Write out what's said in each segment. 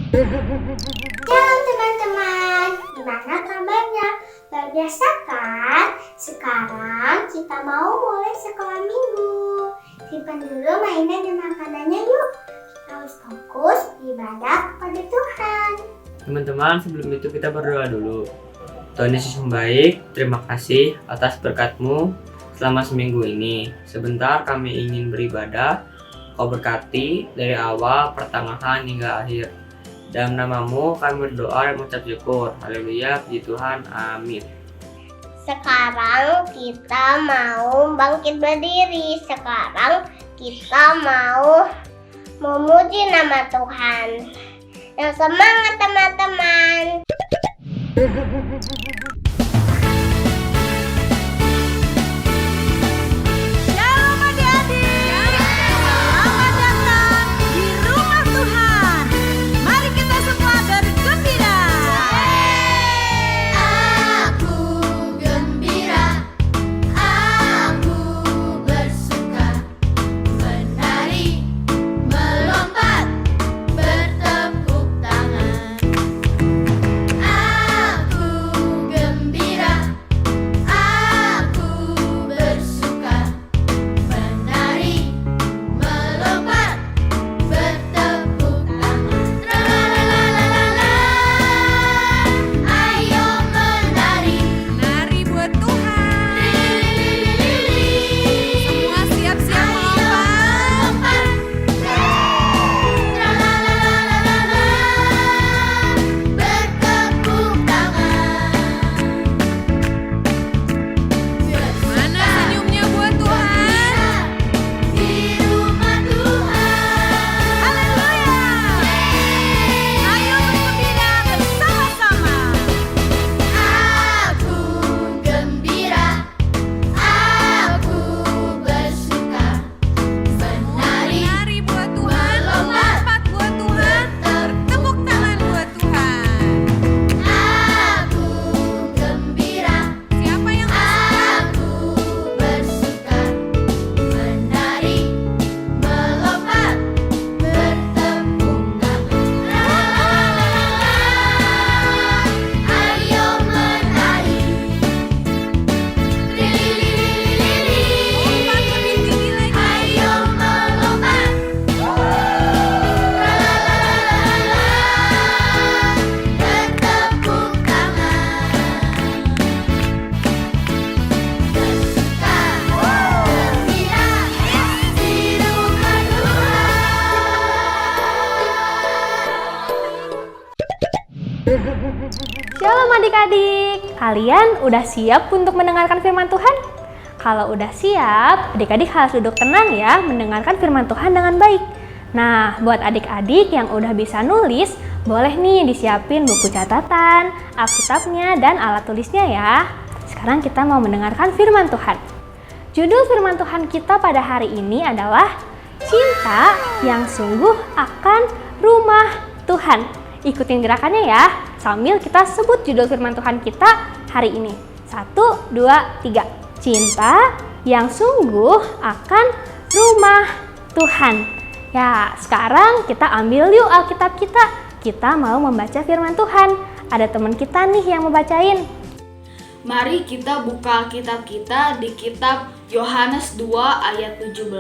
Halo teman-teman, gimana kabarnya? Luar biasa kan? Sekarang kita mau mulai sekolah minggu. Simpan dulu mainan dan makanannya yuk. Kita harus fokus ibadah kepada Tuhan. Teman-teman, sebelum itu kita berdoa dulu. Tuhan Yesus yang baik, terima kasih atas berkat-Mu selama seminggu ini. Sebentar kami ingin beribadah, Kau berkati dari awal, pertengahan hingga akhir. Dalam nama-Mu kami berdoa dan mengucap syukur. Haleluya, puji Tuhan, amin. Sekarang kita mau bangkit berdiri. Sekarang kita mau memuji nama Tuhan. Yang semangat teman-teman. Shalom adik-adik. Selamat datang di rumah Tuhan. Mari kita semua bergembira. Aku gembira, aku bersuka, menari, melompat, bertepuk tangan. Aku gembira, aku bersuka, menari, melompat, bertepuk tangan. Tralalala, ayo menari. Nari buat Tuhan. Semua siap-siap melompat. Bertepuk tangan. Mana senyumnya buat Tuhan? Di rumah Tuhan. Haleluya. Ayo bergembira bersama-sama. Aku gembira, aku bersuka, menari, Nari buat Tuhan, melompat buat Tuhan, bertepuk tangan buat Tuhan. aku gembira. Siapa yang Aku bersuka, menari, melompat, bertepuk tangan. Ayo menari. lompat lebih tinggi lagi? Ayo melompat. Bertepuk tangan. Bersuka, gembira di rumah Tuhan. Shalom adik-adik, kalian udah siap untuk mendengarkan firman Tuhan? Kalau udah siap, adik-adik harus duduk tenang ya mendengarkan firman Tuhan dengan baik. Nah, buat adik-adik yang udah bisa nulis, boleh nih disiapin buku catatan, Alkitabnya, dan alat tulisnya ya. Sekarang kita mau mendengarkan firman Tuhan. Judul firman Tuhan kita pada hari ini adalah Cinta yang Sungguh akan Rumah Tuhan. Ikutin gerakannya ya, sambil kita sebut judul firman Tuhan kita hari ini. 1, 2, 3. Cinta yang sungguh akan rumah Tuhan. Ya, sekarang kita ambil yuk Alkitab kita. Kita mau membaca firman Tuhan. Ada teman kita nih yang mau bacain. Mari kita buka Alkitab kita di kitab Yohanes 2 ayat 17.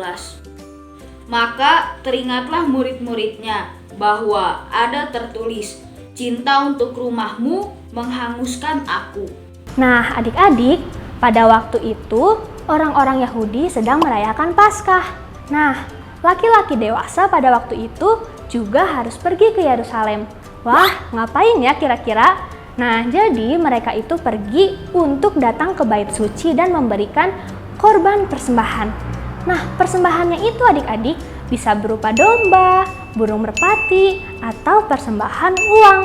Maka teringatlah murid-muridnya bahwa ada tertulis, cinta untuk rumahmu menghanguskan aku. Nah, adik-adik, pada waktu itu orang-orang Yahudi sedang merayakan Paskah. Nah, laki-laki dewasa pada waktu itu juga harus pergi ke Yerusalem. Wah, ngapain ya kira-kira? Nah, jadi mereka itu pergi untuk datang ke bait suci dan memberikan korban persembahan. Nah, persembahannya itu adik-adik bisa berupa domba, burung merpati, atau persembahan uang.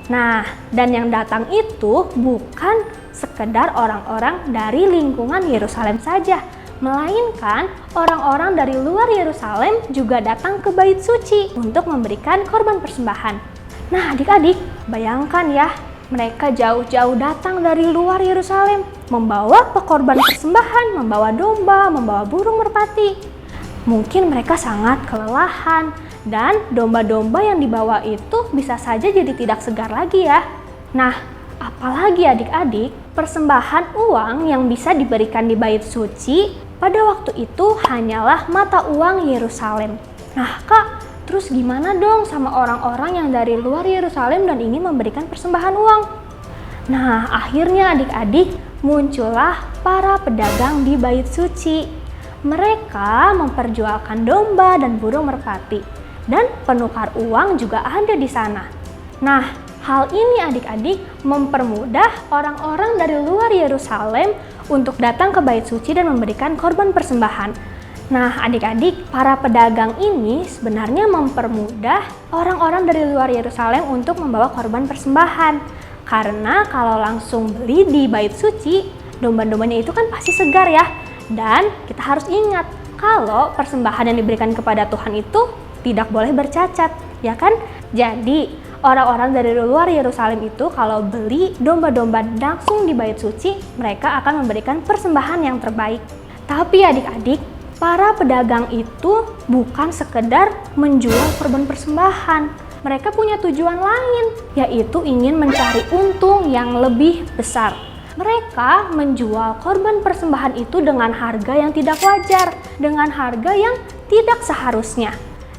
Nah, dan yang datang itu bukan sekedar orang-orang dari lingkungan Yerusalem saja, melainkan orang-orang dari luar Yerusalem juga datang ke bait suci untuk memberikan korban persembahan. Nah, adik-adik, bayangkan ya, mereka jauh-jauh datang dari luar Yerusalem, membawa korban persembahan, membawa domba, membawa burung merpati. Mungkin mereka sangat kelelahan Dan domba-domba yang dibawa itu bisa saja jadi tidak segar lagi ya. Nah, apalagi adik-adik, persembahan uang yang bisa diberikan di bait suci pada waktu itu hanyalah mata uang Yerusalem. Nah Kak, terus gimana dong sama orang-orang yang dari luar Yerusalem dan ingin memberikan persembahan uang? Nah, akhirnya adik-adik muncullah para pedagang di bait suci. Mereka memperjualkan domba dan burung merpati. Dan penukar uang juga ada di sana. Nah, hal ini adik-adik mempermudah orang-orang dari luar Yerusalem untuk datang ke bait suci dan memberikan korban persembahan. Nah, adik-adik, para pedagang ini sebenarnya mempermudah orang-orang dari luar Yerusalem untuk membawa korban persembahan. Karena kalau langsung beli di bait suci, domba-dombanya itu kan pasti segar ya. Dan kita harus ingat, kalau persembahan yang diberikan kepada Tuhan itu tidak boleh bercacat, ya kan? Jadi, orang-orang dari luar Yerusalem itu kalau beli domba-domba langsung di bait suci, mereka akan memberikan persembahan yang terbaik. Tapi adik-adik, para pedagang itu bukan sekedar menjual korban persembahan. Mereka punya tujuan lain, yaitu ingin mencari untung yang lebih besar. Mereka menjual korban persembahan itu dengan harga yang tidak wajar, dengan harga yang tidak seharusnya.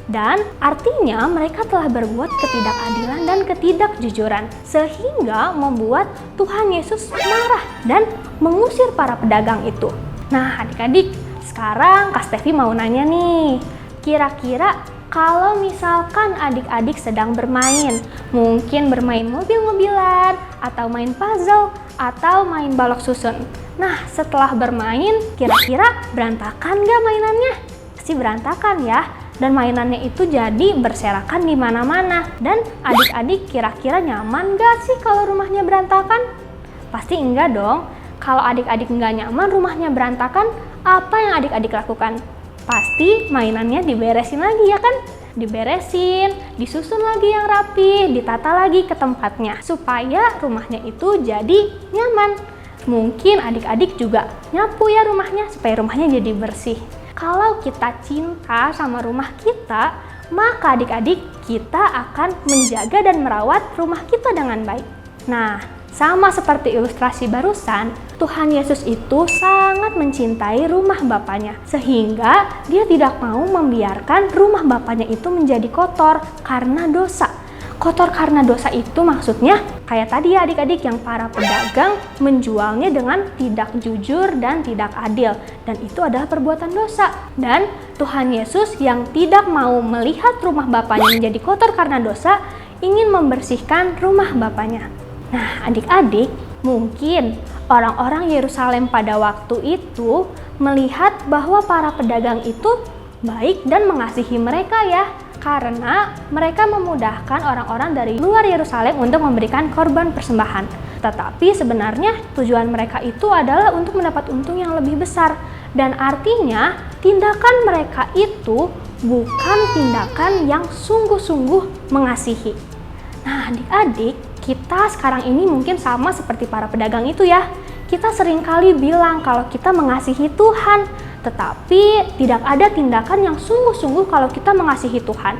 Dan artinya mereka telah berbuat ketidakadilan dan ketidakjujuran, sehingga membuat Tuhan Yesus marah dan mengusir para pedagang itu. Nah adik-adik, sekarang Kak Stevi mau nanya nih, kira-kira kalau misalkan adik-adik sedang bermain, mungkin bermain mobil-mobilan, atau main puzzle, atau main balok susun. Nah setelah bermain, kira-kira berantakan gak mainannya? Pasti berantakan ya. Dan mainannya itu jadi berserakan di mana-mana. Dan adik-adik kira-kira nyaman gak sih kalau rumahnya berantakan? Pasti enggak dong. Kalau adik-adik nggak nyaman rumahnya berantakan, apa yang adik-adik lakukan? Pasti mainannya diberesin lagi ya kan? Diberesin, disusun lagi yang rapi, ditata lagi ke tempatnya supaya rumahnya itu jadi nyaman. Mungkin adik-adik juga nyapu ya rumahnya supaya rumahnya jadi bersih. Kalau kita cinta sama rumah kita, maka adik-adik kita akan menjaga dan merawat rumah kita dengan baik. Nah, sama seperti ilustrasi barusan, Tuhan Yesus itu sangat mencintai rumah Bapaknya, sehingga Dia tidak mau membiarkan rumah Bapaknya itu menjadi kotor karena dosa. Kotor karena dosa itu maksudnya kayak tadi ya adik-adik, yang para pedagang menjualnya dengan tidak jujur dan tidak adil, dan itu adalah perbuatan dosa. Dan Tuhan Yesus yang tidak mau melihat rumah Bapaknya menjadi kotor karena dosa, ingin membersihkan rumah Bapaknya. Nah adik-adik, mungkin orang-orang Yerusalem pada waktu itu melihat bahwa para pedagang itu baik dan mengasihi mereka ya, karena mereka memudahkan orang-orang dari luar Yerusalem untuk memberikan korban persembahan. Tetapi sebenarnya tujuan mereka itu adalah untuk mendapat untung yang lebih besar. Dan artinya tindakan mereka itu bukan tindakan yang sungguh-sungguh mengasihi. Nah adik-adik, kita sekarang ini mungkin sama seperti para pedagang itu ya. Kita seringkali bilang kalau kita mengasihi Tuhan, tetapi tidak ada tindakan yang sungguh-sungguh kalau kita mengasihi Tuhan.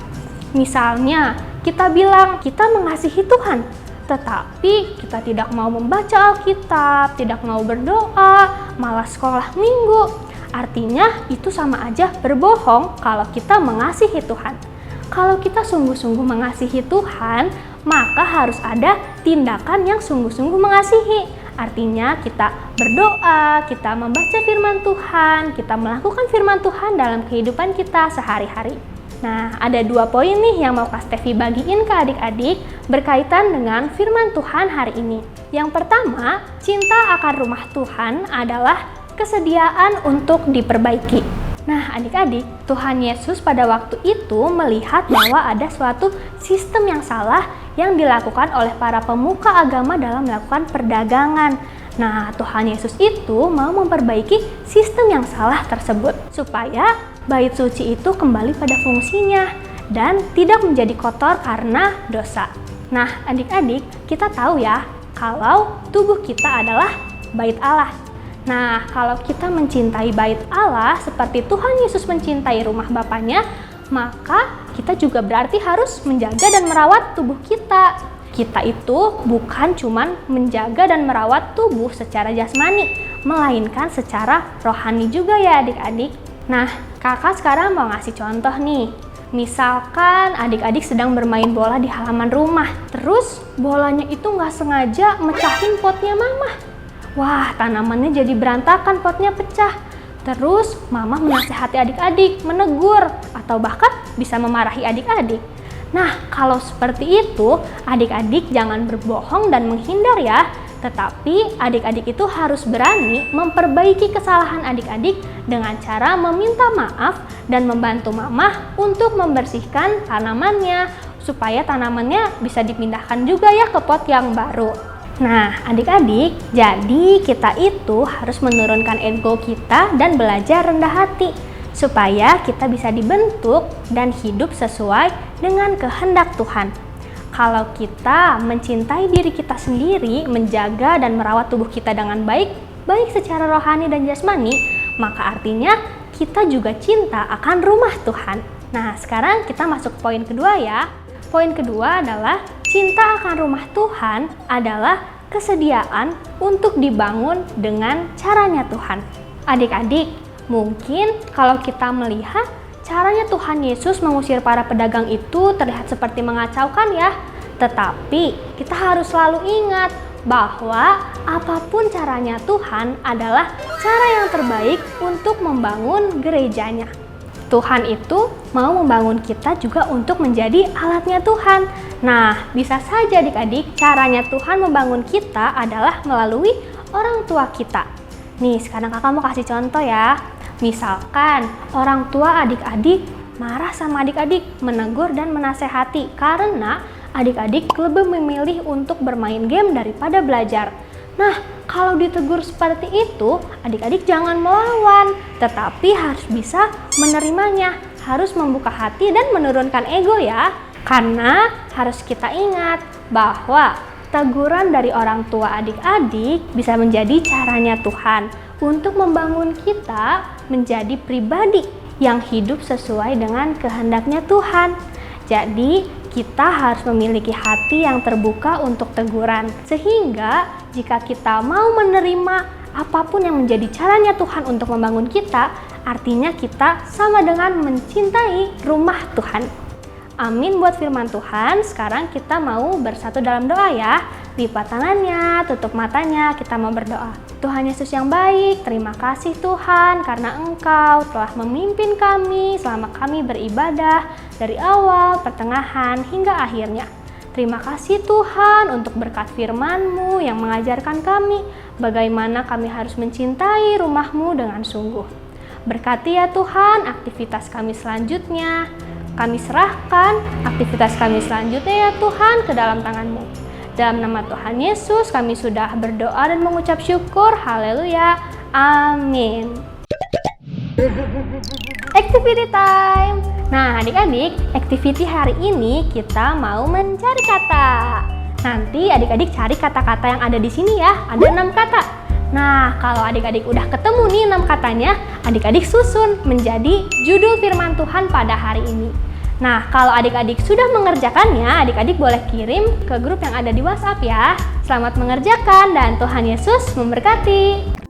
Misalnya, kita bilang kita mengasihi Tuhan, tetapi kita tidak mau membaca Alkitab, tidak mau berdoa, malah sekolah minggu. Artinya itu sama aja berbohong kalau kita mengasihi Tuhan. Kalau kita sungguh-sungguh mengasihi Tuhan, maka harus ada tindakan yang sungguh-sungguh mengasihi. Artinya kita berdoa, kita membaca firman Tuhan, kita melakukan firman Tuhan dalam kehidupan kita sehari-hari. Nah, ada 2 poin nih yang mau Kak Stevi bagiin ke adik-adik berkaitan dengan firman Tuhan hari ini. Yang pertama, cinta akan rumah Tuhan adalah kesediaan untuk diperbaiki. Nah, adik-adik, Tuhan Yesus pada waktu itu melihat bahwa ada suatu sistem yang salah yang dilakukan oleh para pemuka agama dalam melakukan perdagangan. Nah, Tuhan Yesus itu mau memperbaiki sistem yang salah tersebut supaya bait suci itu kembali pada fungsinya dan tidak menjadi kotor karena dosa. Nah, adik-adik, kita tahu ya kalau tubuh kita adalah bait Allah. Nah, kalau kita mencintai bait Allah seperti Tuhan Yesus mencintai rumah Bapaknya, maka kita juga berarti harus menjaga dan merawat tubuh kita. Kita itu bukan cuman menjaga dan merawat tubuh secara jasmani, melainkan secara rohani juga ya adik-adik. Nah, kakak sekarang mau ngasih contoh nih. Misalkan adik-adik sedang bermain bola di halaman rumah, terus bolanya itu nggak sengaja mecahin potnya mama. Wah, tanamannya jadi berantakan, potnya pecah. Terus mama menasihati adik-adik, menegur, atau bahkan bisa memarahi adik-adik. Nah, kalau seperti itu, adik-adik jangan berbohong dan menghindar ya. Tetapi adik-adik itu harus berani memperbaiki kesalahan adik-adik dengan cara meminta maaf dan membantu mama untuk membersihkan tanamannya, supaya tanamannya bisa dipindahkan juga ya ke pot yang baru. Nah, adik-adik, jadi kita itu harus menurunkan ego kita dan belajar rendah hati, supaya kita bisa dibentuk dan hidup sesuai dengan kehendak Tuhan. Kalau kita mencintai diri kita sendiri, menjaga dan merawat tubuh kita dengan baik, baik secara rohani dan jasmani, maka artinya kita juga cinta akan rumah Tuhan. Nah, sekarang kita masuk ke poin kedua ya. Poin kedua adalah cinta akan rumah Tuhan adalah kesediaan untuk dibangun dengan caranya Tuhan. Adik-adik, mungkin kalau kita melihat caranya Tuhan Yesus mengusir para pedagang itu terlihat seperti mengacaukan ya. Tetapi kita harus selalu ingat bahwa apapun caranya Tuhan adalah cara yang terbaik untuk membangun gerejanya. Tuhan itu mau membangun kita juga untuk menjadi alatnya Tuhan. Nah, bisa saja adik-adik, caranya Tuhan membangun kita adalah melalui orang tua kita. Nih, sekarang kakak mau kasih contoh ya. Misalkan orang tua adik-adik marah sama adik-adik, menegur dan menasehati karena adik-adik lebih memilih untuk bermain game daripada belajar. Nah, kalau ditegur seperti itu, adik-adik jangan melawan, tetapi harus bisa menerimanya, harus membuka hati dan menurunkan ego ya. Karena harus kita ingat bahwa teguran dari orang tua adik-adik bisa menjadi caranya Tuhan untuk membangun kita menjadi pribadi yang hidup sesuai dengan kehendaknya Tuhan. Jadi, kita harus memiliki hati yang terbuka untuk teguran, sehingga jika kita mau menerima apapun yang menjadi caranya Tuhan untuk membangun kita, artinya kita sama dengan mencintai rumah Tuhan. Amin buat firman Tuhan. Sekarang kita mau bersatu dalam doa ya. Lipat tangannya, tutup matanya, kita mau berdoa. Tuhan Yesus yang baik, terima kasih Tuhan karena Engkau telah memimpin kami selama kami beribadah dari awal, pertengahan, hingga akhirnya. Terima kasih Tuhan untuk berkat firman-Mu yang mengajarkan kami bagaimana kami harus mencintai rumah-Mu dengan sungguh. Berkati ya Tuhan aktivitas kami selanjutnya. Kami serahkan aktivitas kami selanjutnya ya Tuhan ke dalam tangan-Mu. Dalam nama Tuhan Yesus kami sudah berdoa dan mengucap syukur. Haleluya. Amin. Activity time. Nah adik-adik, activity hari ini kita mau mencari kata. Nanti adik-adik cari kata-kata yang ada di sini ya. Ada 6 kata. Nah kalau adik-adik udah ketemu nih 6 katanya, adik-adik susun menjadi judul firman Tuhan pada hari ini. Nah, kalau adik-adik sudah mengerjakannya, adik-adik boleh kirim ke grup yang ada di WhatsApp ya. Selamat mengerjakan dan Tuhan Yesus memberkati.